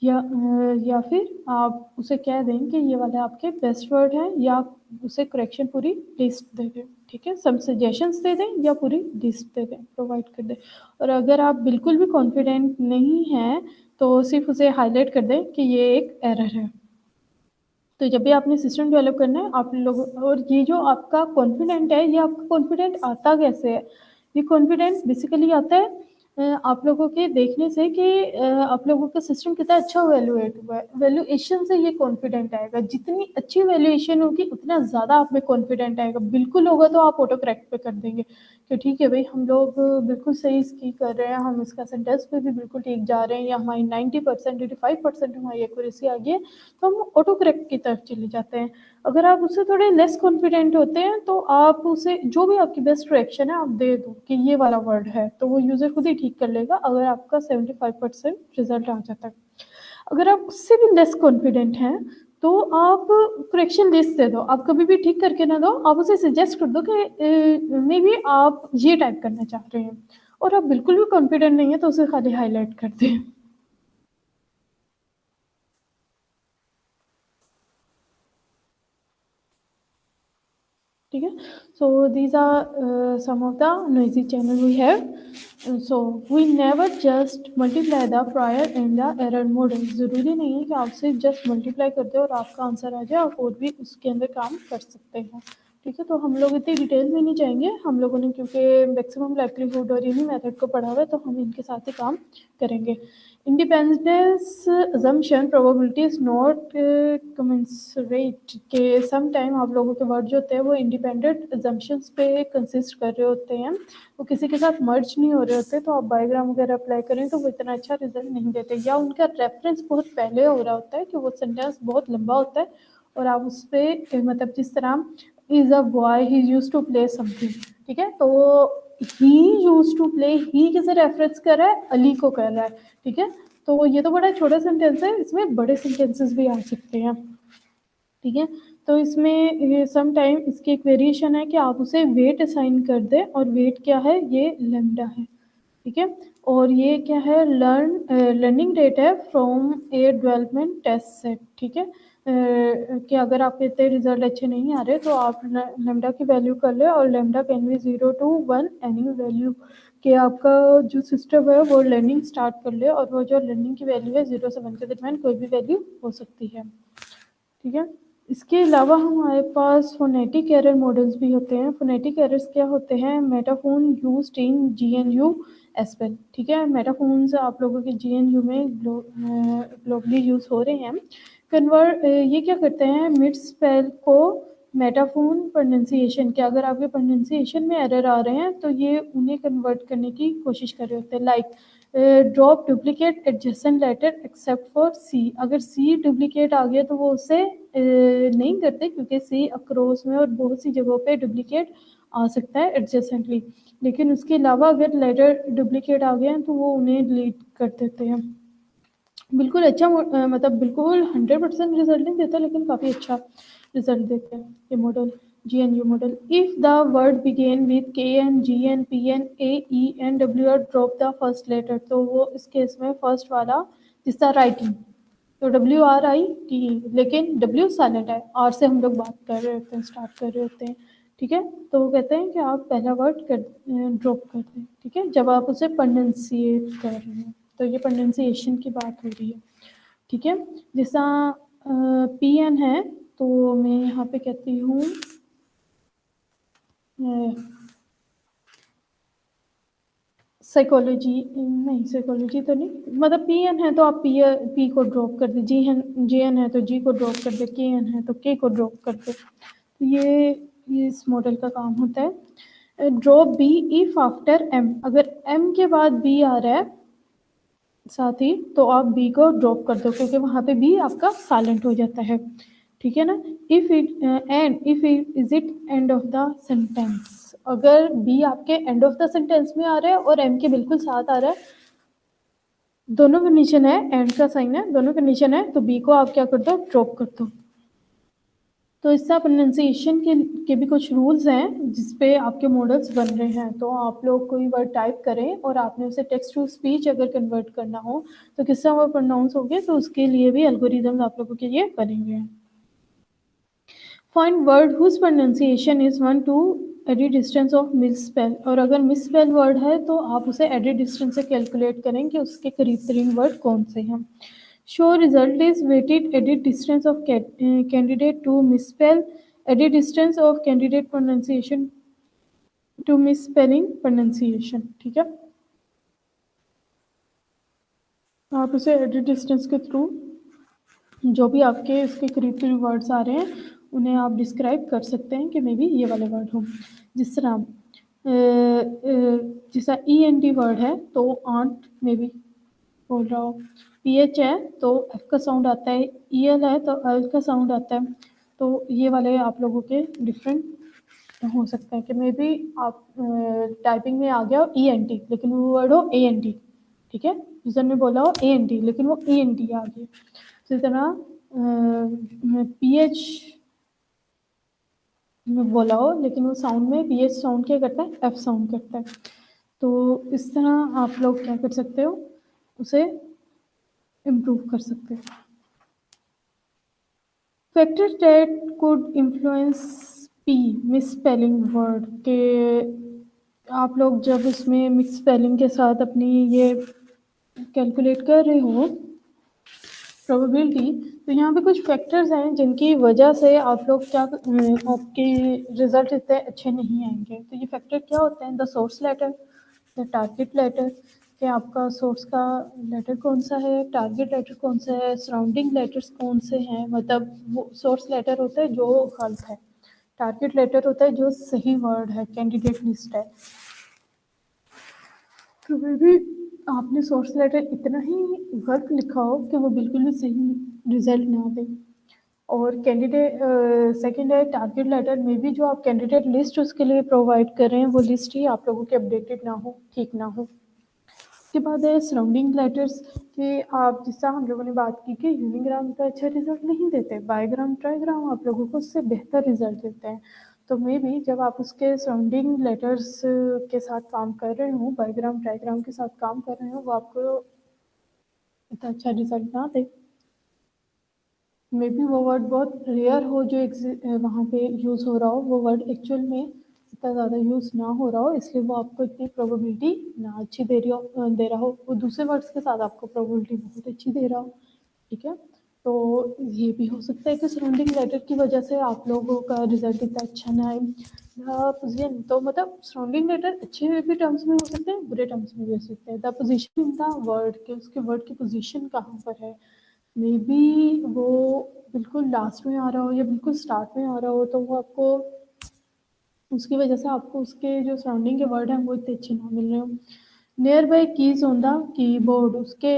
या फिर आप उसे कह दें कि ये वाले आपके बेस्ट वर्ड हैं, या उसे करेक्शन पूरी लिस्ट दे दें, ठीक है। सब सजेशंस दे दें या पूरी लिस्ट दे दें, प्रोवाइड कर दें। और अगर आप बिल्कुल भी कॉन्फिडेंट नहीं हैं तो सिर्फ उसे हाईलाइट कर दें कि ये एक एरर है। तो जब भी आपने सिस्टम डेवलप करना है आप लोग, और ये जो आपका कॉन्फिडेंट है ये आपका कॉन्फिडेंट आता कैसे है, ये कॉन्फिडेंस बेसिकली आता है आप लोगों के देखने से कि आप लोगों का सिस्टम कितना अच्छा वैल्यूएट हुआ है। वैल्यूएशन से ये कॉन्फिडेंट आएगा, जितनी अच्छी वैल्यूएशन होगी उतना ज़्यादा आप में कॉन्फिडेंट आएगा। बिल्कुल होगा तो आप ऑटो करेक्ट पे कर देंगे कि ठीक है भाई, हम लोग बिल्कुल सही इसकी कर रहे हैं, हम इसका सेंटेंस पे भी बिल्कुल ठीक जा रहे हैं, या हमारी 90% 85% हमारी एक्यूरेसी आ गई है, तो हम ऑटो करेक्ट की तरफ चले जाते हैं। अगर आप उससे थोड़े लेस कॉन्फिडेंट होते हैं तो आप उसे जो भी आपकी बेस्ट रिएक्शन है आप दे दो कि ये वाला वर्ड है, तो वो यूज़र खुद ही ठीक कर लेगा अगर आपका 75% रिजल्ट आ जाता है। अगर आप उससे भी लेस कॉन्फिडेंट हैं तो आप करेक्शन लिस्ट दे दो, आप कभी भी ठीक करके ना दो, आप उसे सजेस्ट कर दो कि मे बी आप ये टाइप करना चाह रहे हैं, और आप बिल्कुल भी कॉन्फिडेंट नहीं है तो उसे खाली हाईलाइट कर दें। ठीक है, so these are some of the noisy channel we have. So we never just multiply the prior and the error model. ज़रूरी नहीं है कि आप सिर्फ जस्ट मल्टीप्लाई कर दे और आपका आंसर आ जाए, आप और भी उसके अंदर काम कर सकते हैं। ठीक है, तो हम लोग इतनी डिटेल में नहीं जाएंगे, हम लोगों ने क्योंकि मैक्सिमम लाइवलीहुड और इन्हीं मेथड को पढ़ा हुआ है तो हम इनके साथ ही काम करेंगे। Independence assumption probability is not commensurate के सम टाइम आप लोगों के वर्ड जो होते हैं वो इंडिपेंडेंट assumptions पे कंसिस्ट कर रहे होते हैं, वो किसी के साथ मर्ज नहीं हो रहे होते, तो आप बायोग्राम वगैरह अप्लाई करें तो वो इतना अच्छा रिजल्ट नहीं देते, या उनका रेफरेंस बहुत पहले हो रहा होता है कि वो सेंटेंस बहुत लंबा होता है और आप उस पर मतलब जिस तरह is a boy he used to play something, ठीक है, तो he used to play, he किसे रेफरेंस कर रहा है, अली को कर रहा है। ठीक है, तो ये तो बड़ा छोटा सेंटेंस है, इसमें बड़े सेंटेंसेस भी आ सकते हैं। ठीक है, तो इसमें सम टाइम इसकी एक वेरिएशन है कि आप उसे वेट असाइन कर दें, और वेट क्या है, ये लेमडा है। ठीक है, और ये क्या है, लर्निंग रेट है from a development test set. ठीक है, कि अगर आपके इतने रिजल्ट अच्छे नहीं आ रहे तो आप लेमडा की वैल्यू कर ले, और lambda can be 0 to 1 any value, कि आपका जो सिस्टम है वो लर्निंग स्टार्ट कर ले, और वो जो लर्निंग की वैल्यू है 0 से 1 के दरमियान कोई भी वैल्यू हो सकती है। ठीक है, इसके अलावा हमारे पास फोनेटिक एरर मॉडल्स भी होते हैं। फोनेटिक एरर्स क्या होते हैं, metaphone used in GNU as well. ठीक है, मेटाफोन्स आप लोगों के जीएनयू में ग्लोबली यूज हो रहे हैं। कन्वर्ट ये क्या करते हैं, मिड स्पेल को मेटाफोन प्रोनाउंसिएशन के, अगर आपके प्रोनाउंसिएशन में एरर आ रहे हैं तो ये उन्हें कन्वर्ट करने की कोशिश कर रहे होते हैं। Like drop duplicate adjacent letter except for C, अगर सी डुप्लीकेट आ गया तो वो उसे नहीं करते, क्योंकि सी अक्रॉस में और बहुत सी जगहों पे डुप्लीकेट आ सकता है एडजेसेंटली, लेकिन उसके अलावा अगर लेटर डुप्लीकेट आ गए हैं तो वो उन्हें डिलीट कर देते हैं। बिल्कुल अच्छा मतलब बिल्कुल 100% रिजल्ट नहीं देता, लेकिन काफ़ी अच्छा रिजल्ट देते हैं ये model, GNU model. If the word begin with KN GN PN AE and WR drop the first letter, तो वो इस केस में फर्स्ट वाला जिस तरह राइटिंग, तो WRITE, लेकिन W साइलेंट है, R से हम लोग बात कर रहे होते हैं, स्टार्ट कर रहे होते हैं। ठीक है, तो वो कहते हैं कि आप पहला वर्ड कर ड्रॉप कर दें। ठीक है, जब आप उसे प्रोनाउंसिएट कर रहे हैं, तो ये प्रोनाउंसिएशन की बात हो रही है। ठीक है, जैसा PN है तो मैं यहाँ पे कहती हूँ साइकोलॉजी, नहीं साइकोलॉजी तो नहीं, मतलब PN है तो आप P को ड्रॉप कर दे, GN है तो G को ड्रॉप कर दे, KN है तो K को ड्रॉप कर दे। तो ये इस मॉडल का काम होता है। Drop B if after M, अगर M के बाद B आ रहा है साथ ही तो आप बी को ड्रॉप कर दो, क्योंकि वहाँ पे बी आपका साइलेंट हो जाता है। ठीक है ना, if it and if is it end of the sentence, अगर बी आपके एंड ऑफ द सेंटेंस में आ रहा है और एम के बिल्कुल साथ आ रहा है, दोनों कंडीशन है, एंड का साइन है, दोनों कंडीशन है, तो बी को आप क्या कर दो, ड्रॉप कर दो। तो इससे प्रोनाउंसिएशन के भी कुछ रूल्स हैं जिसपे आपके मॉडल्स बन रहे हैं। तो आप लोग कोई वर्ड टाइप करें और आपने उसे टेक्स्ट टू स्पीच अगर कन्वर्ट करना हो तो किससे वो प्रोनाउंस होंगे, तो उसके लिए भी एल्गोरिदम आप लोगों के लिए बने हुए हैं। Find word whose pronunciation is 1 to edit distance of miss spell, और अगर मिस स्पेल वर्ड है तो आप उसे एडिट डिस्टेंस से कैलकुलेट करें कि उसके करीब तरीन वर्ड कौन से हैं। Show result is weighted edit distance of candidate to misspell, edit distance of candidate pronunciation to miss spelling pronunciation, ठीक है। आप उसे एडिट डिस्टेंस के थ्रू जो भी आपके इसके करीब करीब वर्ड्स आ रहे हैं उन्हें आप डिस्क्राइब कर सकते हैं कि मे बी ये वाले वर्ड हों। जिस तरह जैसा ENT वर्ड है तो आंट में भी बोल रहा हूँ, PH है तो F का साउंड आता है, EL है तो L का साउंड आता है। तो ये वाले आप लोगों के डिफरेंट हो सकते हैं कि मे बी आप टाइपिंग में आ गया हो ENT लेकिन वो वर्ड हो ANT, ठीक है। यूजर ने बोला हो ANT लेकिन वो ENT आ गया। इसी तरह PH में बोला हो लेकिन वो साउंड में PH साउंड क्या करता है, F साउंड करता है। तो इस तरह आप लोग क्या कर सकते हो, उसे इम्प्रूव कर सकते हो। Factor that could influence P miss spelling word के आप लोग जब इसमें मिक्स स्पेलिंग के साथ अपनी ये कैलकुलेट कर रहे हो प्रोबेबिलिटी, तो यहाँ पे कुछ फैक्टर्स हैं जिनकी वजह से आप लोग क्या आपके रिजल्ट इतने अच्छे नहीं आएंगे। तो ये फैक्टर क्या होते हैं, the source letter, the target letter, कि आपका सोर्स का लेटर कौन सा है, टारगेट लेटर कौन सा है, सराउंडिंग लेटर्स कौन से हैं। मतलब वो सोर्स लेटर होता है जो गलत है, टारगेट लेटर होता है जो सही वर्ड है, कैंडिडेट लिस्ट है। तो फिर भी आपने सोर्स लेटर इतना ही गलत लिखा हो कि वो बिल्कुल भी सही रिजल्ट ना दे। और कैंडिडेट सेकंड है टारगेट लेटर में भी जो आप कैंडिडेट लिस्ट उसके लिए प्रोवाइड कर रहे हैं वो लिस्ट ही आप लोगों की अपडेटेड ना हो, ठीक ना हो। उसके बाद है सराउंडिंग लेटर्स कि आप जिसका हम लोगों ने बात की कि यूनिग्राम का अच्छा रिजल्ट नहीं देते, बाईग्राम ट्राईग्राम आप लोगों को उससे बेहतर रिजल्ट देते हैं। तो मे बी जब आप उसके सराउंडिंग लेटर्स के साथ काम कर रहे हो, बाईग्राम ट्राईग्राम के साथ काम कर रहे हो, वो आपको इतना अच्छा रिजल्ट ना दे। मे बी वो वर्ड बहुत रेयर हो जो वहाँ पे यूज़ हो रहा हो, वो वर्ड एक्चुअल में इतना ज़्यादा यूज़ ना हो रहा हो, इसलिए वो आपको इतनी प्रोबेबिलिटी ना अच्छी दे रहा हो, वो दूसरे वर्ड्स के साथ आपको प्रोबेबिलिटी बहुत अच्छी दे रहा हो, ठीक है। तो ये भी हो सकता है कि सराउंडिंग लेटर की वजह से आप लोगों का रिजल्ट इतना अच्छा ना आए। पोजीशन तो मतलब सराउंडिंग लेटर अच्छे भी टर्म्स में हो सकते हैं, बुरे टर्म्स में भी हो सकते हैं। The position in the word के उसके वर्ड की पोजीशन कहाँ पर है, मे बी वो बिल्कुल लास्ट में आ रहा हो या बिल्कुल स्टार्ट में आ रहा हो, तो वो आपको उसकी वजह से आपको उसके जो सराउंडिंग के वर्ड हैं वो इतने अच्छे ना मिल रहे हो। Near by keys on the keyboard उसके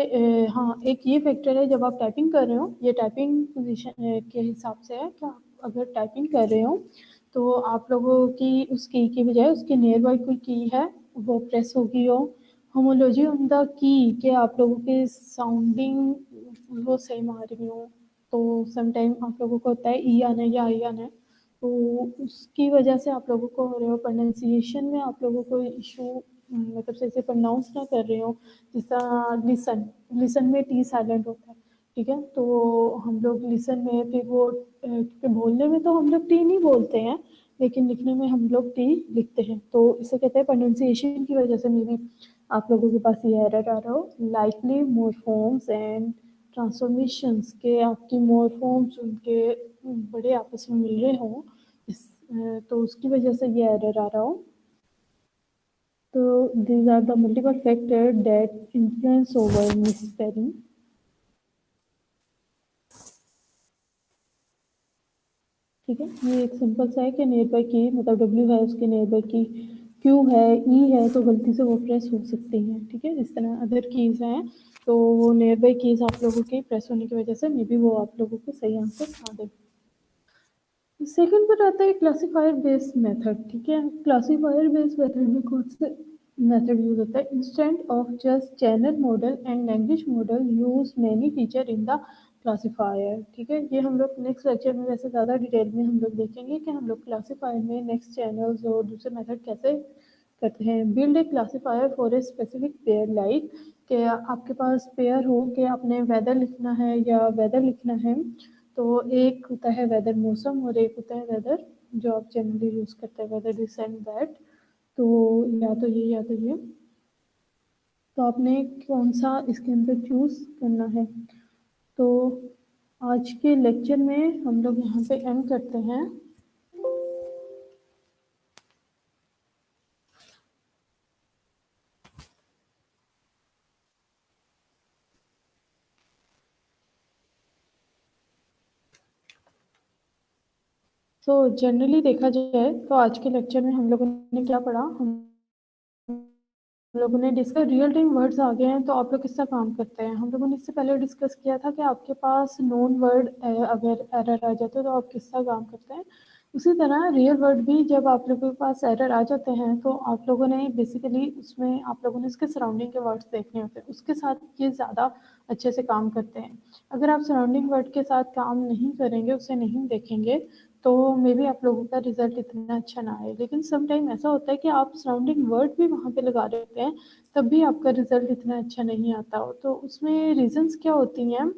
हाँ एक ये फैक्टर है, जब आप टाइपिंग कर रहे हो, ये टाइपिंग पोजीशन के हिसाब से है कि आप अगर टाइपिंग कर रहे हो तो आप लोगों की उस की बजाय उसके नियर बाई कोई की है वो प्रेस होगी हो। होमोलॉजी ऑन द की के आप लोगों के साउंडिंग वो सेम आ रही हो, तो समटाइम आप लोगों को होता है ई आना है या आई आना है, तो उसकी वजह से आप लोगों को हो रहे हो। प्रोनाउंसिएशन में आप लोगों को इशू मतलब सही से प्रोनाउंस ना कर रहे हो, जैसा लिसन, लिसन में टी साइलेंट होता है, ठीक है। तो हम लोग लिसन में फिर वो बोलने में तो हम लोग टी नहीं बोलते हैं लेकिन लिखने में हम लोग टी लिखते हैं, तो इसे कहते हैं प्रोनाउंसिएशन की वजह से मे बी आप लोगों के पास ये एरर आ रहा हो। लाइकली मोरफॉर्म्स एंड ट्रांसफॉर्मेशंस के आपकी मोरफॉर्म्स उनके बड़े आपस में मिल रहे हों, तो उसकी वजह से ये एरर आ रहा हो। तो these are the multiple factors that influence over misspelling. ठीक है, ये एक सिंपल सा है कि नियर बाई की मतलब W है उसके नियर बाई की Q है, E है तो गलती से वो प्रेस हो सकती हैं, ठीक है। इस तरह अदर कीज हैं तो वो नियर बाई कीज आप लोगों के प्रेस होने की वजह से मे बी वो आप लोगों को सही आंसर ना दे। सेकंड पर आता है क्लासिफायर बेस्ड मेथड, ठीक है। क्लासिफायर बेस्ड मेथड में कौन से मेथड यूज होता है, instant of just channel model and language model use many feature in the classifier, ठीक है। ये हम लोग नेक्स्ट लेक्चर में वैसे ज़्यादा डिटेल में हम लोग देखेंगे कि हम लोग क्लासिफायर में नेक्स्ट चैनल्स और दूसरे मेथड कैसे करते हैं। Build a classifier for a specific pair, like कि आपके पास पेयर हो कि आपने वेदर लिखना है या वेदर लिखना है, तो एक होता है वेदर मौसम और एक होता है वेदर जो आप जनरली यूज़ करते हैं, वेदर दिस एंड दैट। तो या तो ये या तो ये, तो आपने कौन सा इसके अंदर चूज़ करना है। तो आज के लेक्चर में हम लोग यहाँ पे एंड करते हैं। तो जनरली देखा जाए तो आज के लेक्चर में हम लोगों ने क्या पढ़ा, हम लोगों ने डिस्कस रियल टाइम वर्ड्स आ गए हैं तो आप लोग किसका काम करते हैं। हम लोगों ने इससे पहले डिस्कस किया था कि आपके पास नोन वर्ड अगर एरर आ जाते तो आप किसका काम करते हैं। उसी तरह रियल वर्ड भी जब आप लोगों के पास एरर आ जाते हैं तो आप लोगों ने बेसिकली उसमें आप लोगों ने उसके सराउंडिंग के वर्ड्स देखने होते हैं, उसके साथ ये ज़्यादा अच्छे से काम करते हैं। अगर आप सराउंडिंग वर्ड के साथ काम नहीं करेंगे, उसे नहीं देखेंगे, तो मे बी आप लोगों का रिजल्ट इतना अच्छा ना आए। लेकिन सम टाइम ऐसा होता है कि आप सराउंडिंग वर्ड भी वहाँ पे लगा रहे होते हैं, तब भी आपका रिजल्ट इतना अच्छा नहीं आता हो। तो उसमें रीजंस क्या होती हैं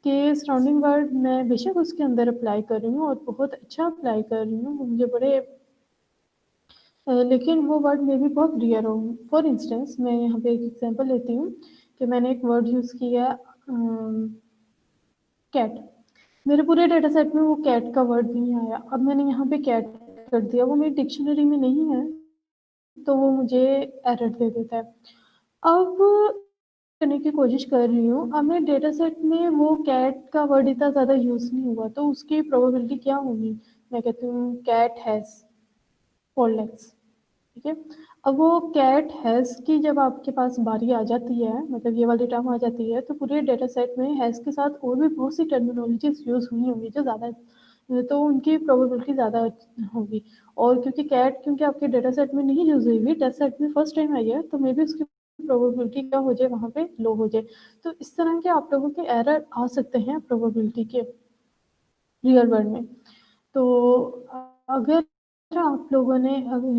कि सराउंडिंग वर्ड मैं बेशक उसके अंदर अप्लाई कर रही हूँ और बहुत अच्छा अप्लाई कर रही हूँ, मुझे बड़े लेकिन वो वर्ड में भी बहुत रियर हो। फॉर इंस्टेंस मैं यहाँ पे एक एग्जांपल लेती हूँ कि मैंने एक वर्ड यूज़ किया कैट। मेरे पूरे डेटा सेट में वो कैट का वर्ड नहीं आया। अब मैंने यहाँ पे कैट कर दिया, वो मेरी डिक्शनरी में नहीं है, तो वो मुझे एरर दे देता है। अब करने की कोशिश कर रही हूँ, अब मेरे डेटा सेट में वो कैट का वर्ड इतना ज़्यादा यूज़ नहीं हुआ, तो उसकी प्रोबेबिलिटी क्या होगी। मैं कहती हूँ कैट हैज़ 4 लेग्स, ठीक है। अब वो कैट हैज़ की जब आपके पास बारी आ जाती है, मतलब ये वाली टर्म आ जाती है, तो पूरे डेटा सेट में हैज़ के साथ और भी बहुत सी टर्मिनोलॉजीज यूज़ हुई होंगी जो ज़्यादा, तो उनकी प्रोबेबिलिटी ज़्यादा होगी। और क्योंकि आपके डेटा सेट में नहीं यूज़ हुई हुई, डेटा सेट में फर्स्ट टाइम आई है, तो मे बी उसकी प्रोबेबिलिटी क्या हो जाए, वहाँ पे लो हो जाए। तो इस तरह के आप लोगों के एरर आ सकते हैं प्रोबेबिलिटी के रियल वर्ल्ड में। तो अगर आप लोगों ने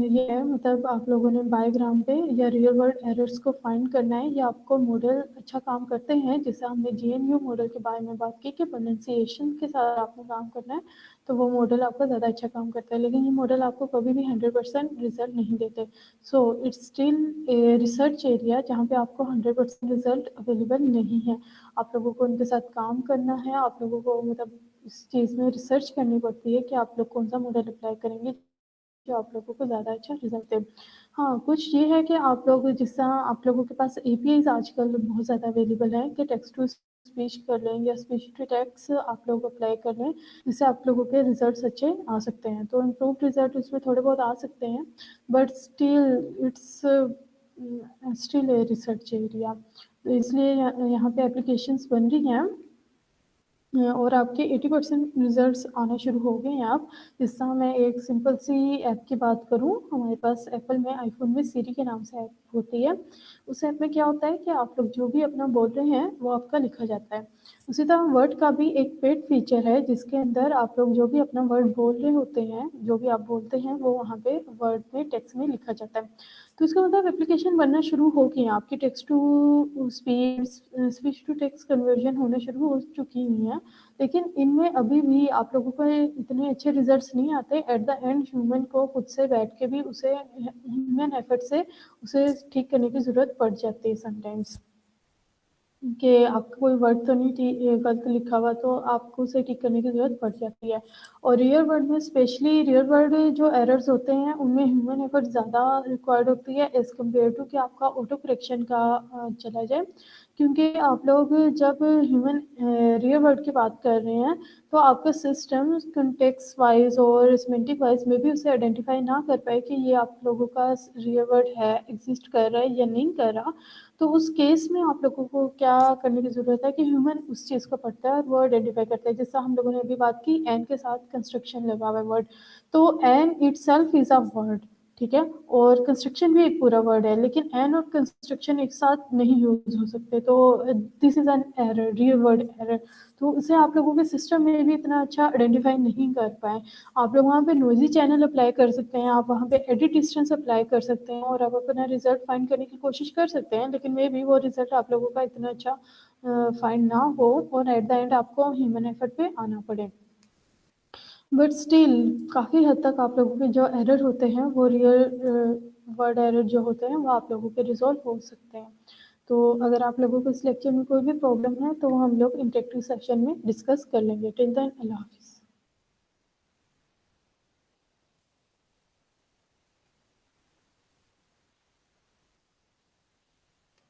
ये है, मतलब आप लोगों ने बायोग्राम पे या रियल वर्ल्ड एरर्स को फाइंड करना है, या आपको मॉडल अच्छा काम करते हैं, जैसे हमने जीएनयू मॉडल के बारे में बात की कि प्रोनाउंसिएशन के साथ आपको काम करना है, तो वो मॉडल आपका ज़्यादा अच्छा काम करता है। लेकिन ये मॉडल आपको कभी भी 100% रिजल्ट नहीं देते। So it's still a research area जहाँ पे आपको 100% रिजल्ट अवेलेबल नहीं है। आप लोगों को उनके साथ काम करना है, आप लोगों को मतलब इस चीज़ में रिसर्च करनी पड़ती है कि आप लोग कौन सा मॉडल अप्लाई करेंगे जो आप लोगों को ज़्यादा अच्छा रिजल्ट दे। हाँ, कुछ ये है कि आप लोग जिस तरह आप लोगों के पास एपीआईज़ आजकल बहुत ज़्यादा अवेलेबल हैं कि टेक्स्ट टू स्पीच कर लें या स्पीच टू टेक्स्ट आप लोग अप्लाई कर लें, जिससे आप लोगों के रिजल्ट्स अच्छे आ सकते हैं। तो इम्प्रूव्ड रिजल्ट उसमें थोड़े बहुत आ सकते हैं, but still it's still a research area. तो इसलिए यहाँ पे एप्लीकेशंस बन रही हैं और आपके 80% रिजल्ट्स आना शुरू हो गए हैं। आप जिस तरह मैं एक सिंपल सी ऐप की बात करूं, हमारे पास एप्पल में आईफोन में सीरी के नाम से ऐप होती है। उस ऐप में क्या होता है कि आप लोग जो भी अपना बोल रहे हैं वो आपका लिखा जाता है। उसी तरह वर्ड का भी एक पेड फीचर है जिसके अंदर आप लोग जो भी अपना वर्ड बोल रहे होते हैं, जो भी आप बोलते हैं वो वहाँ पे वर्ड में टेक्स्ट में लिखा जाता है। तो इसका मतलब एप्लीकेशन बनना शुरू हो गई है, आपकी text to speech to text conversion होना शुरू हो चुकी हुई है। लेकिन इनमें अभी भी आप लोगों को इतने अच्छे रिजल्ट्स नहीं आते। एट द एंड ह्यूमन को खुद से बैठ के भी उसे ह्यूमन एफर्ट से उसे ठीक करने की ज़रूरत पड़ जाती है समटाइम्स, कि आपका कोई वर्ड तो नहीं गलत लिखा हुआ, तो आपको उसे ठीक करने की ज़रूरत पड़ जाती है। और रियल वर्ड में स्पेशली रियल वर्ड जो एरर्स होते हैं उनमें ह्यूमन एफर्ट ज़्यादा रिक्वायर्ड होती है एज़ कम्पेयर टू कि आपका ऑटो करेक्शन का चला जाए। क्योंकि आप लोग जब ह्यूमन रियल वर्ड की बात कर रहे हैं तो आपका सिस्टम कंटेक्स्ट वाइज और सिमेंटिक वाइज में भी उसे आइडेंटिफाई ना कर पाए कि ये आप लोगों का रियल वर्ड है, एग्जिस्ट कर रहा है या नहीं कर रहा। तो उस केस में आप लोगों को क्या करने की ज़रूरत है कि ह्यूमन उस चीज़ को पढ़ता है और वो आइडेंटिफाई करता है। जैसा हम लोगों ने अभी बात की एन के साथ कंस्ट्रक्शन लगा हुआ है वर्ड, तो an itself is a word, ठीक है। और कंस्ट्रक्शन भी एक पूरा वर्ड है, लेकिन एन और कंस्ट्रक्शन एक साथ नहीं यूज हो सकते। तो this is an error, real word error. तो उसे आप लोगों के सिस्टम में भी इतना अच्छा आइडेंटिफाई नहीं कर पाए। आप लोग वहाँ पे नोइजी चैनल अप्लाई कर सकते हैं, आप वहाँ पे एडिट डिस्टेंस अप्लाई कर सकते हैं और आप अपना रिजल्ट फाइंड करने की कोशिश कर सकते हैं, लेकिन मे बी वो रिजल्ट आप लोगों का इतना अच्छा फाइंड ना हो और एट द एंड आपको ह्यूमन एफर्ट पे आना पड़े। बट स्टिल काफ़ी हद तक आप लोगों के जो एरर होते हैं वो रियल वर्ड एरर जो होते हैं वो आप लोगों के रिजॉल्व हो सकते हैं। तो अगर आप लोगों को इस लेक्चर में कोई भी प्रॉब्लम है तो हम लोग इंटरेक्टिव सेशन में डिस्कस कर लेंगे। टिल देन अल्लाह हाफिज़।